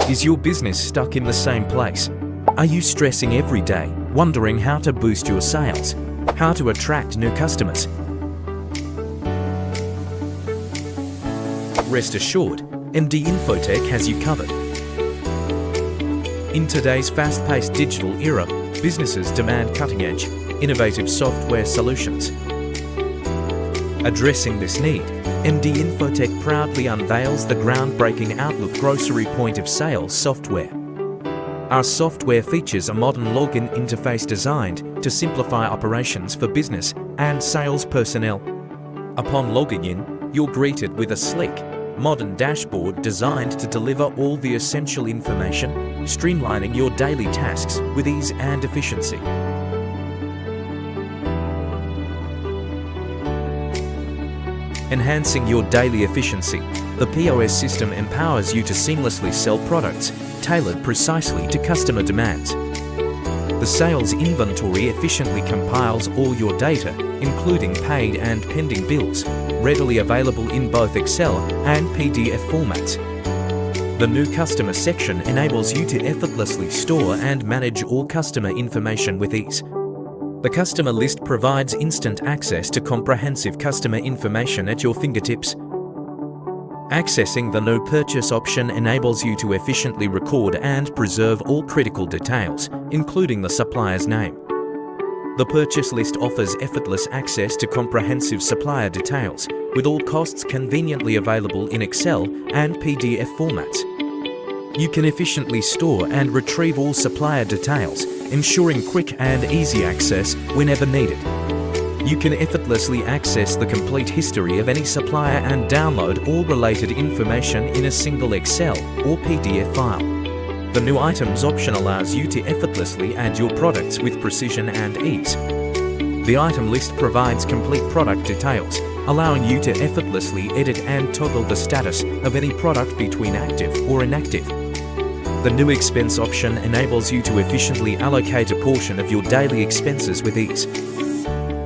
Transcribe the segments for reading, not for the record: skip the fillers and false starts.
Is your business stuck in the same place? Are you stressing every day, wondering how to boost your sales? How to attract new customers? Rest assured, MD Infotech has you covered. In today's fast-paced digital era, businesses demand cutting-edge, innovative software solutions. Addressing this need, MD Infotech proudly unveils the groundbreaking Outlook Grocery point-of-sale software. Our software features a modern login interface designed to simplify operations for business and sales personnel. Upon logging in, you're greeted with a sleek, modern dashboard designed to deliver all the essential information, streamlining your daily tasks with ease and efficiency. Enhancing your daily efficiency, the POS system empowers you to seamlessly sell products tailored precisely to customer demands. The sales inventory efficiently compiles all your data, including paid and pending bills, readily available in both Excel and PDF formats. The new customer section enables you to effortlessly store and manage all customer information with ease. The customer list provides instant access to comprehensive customer information at your fingertips. Accessing the no purchase option enables you to efficiently record and preserve all critical details, including the supplier's name. The purchase list offers effortless access to comprehensive supplier details, with all costs conveniently available in Excel and PDF formats. You can efficiently store and retrieve all supplier details, ensuring quick and easy access whenever needed. You can effortlessly access the complete history of any supplier and download all related information in a single Excel or PDF file. The new items option allows you to effortlessly add your products with precision and ease. The item list provides complete product details, allowing you to effortlessly edit and toggle the status of any product between active or inactive. The new expense option enables you to efficiently allocate a portion of your daily expenses with ease.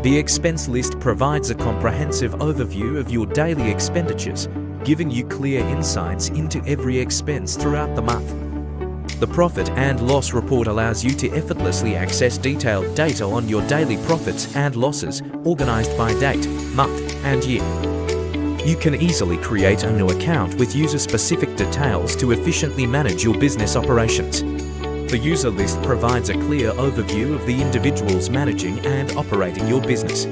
The expense list provides a comprehensive overview of your daily expenditures, giving you clear insights into every expense throughout the month. The profit and loss report allows you to effortlessly access detailed data on your daily profits and losses, organized by date, month, and year. You can easily create a new account with user-specific details to efficiently manage your business operations. The user list provides a clear overview of the individuals managing and operating your business.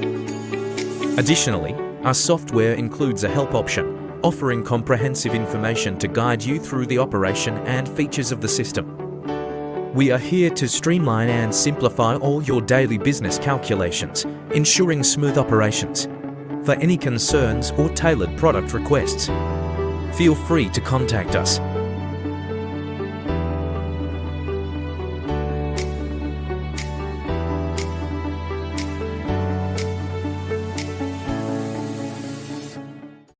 Additionally, our software includes a help option, offering comprehensive information to guide you through the operation and features of the system. We are here to streamline and simplify all your daily business calculations, ensuring smooth operations. For any concerns or tailored product requests, feel free to contact us.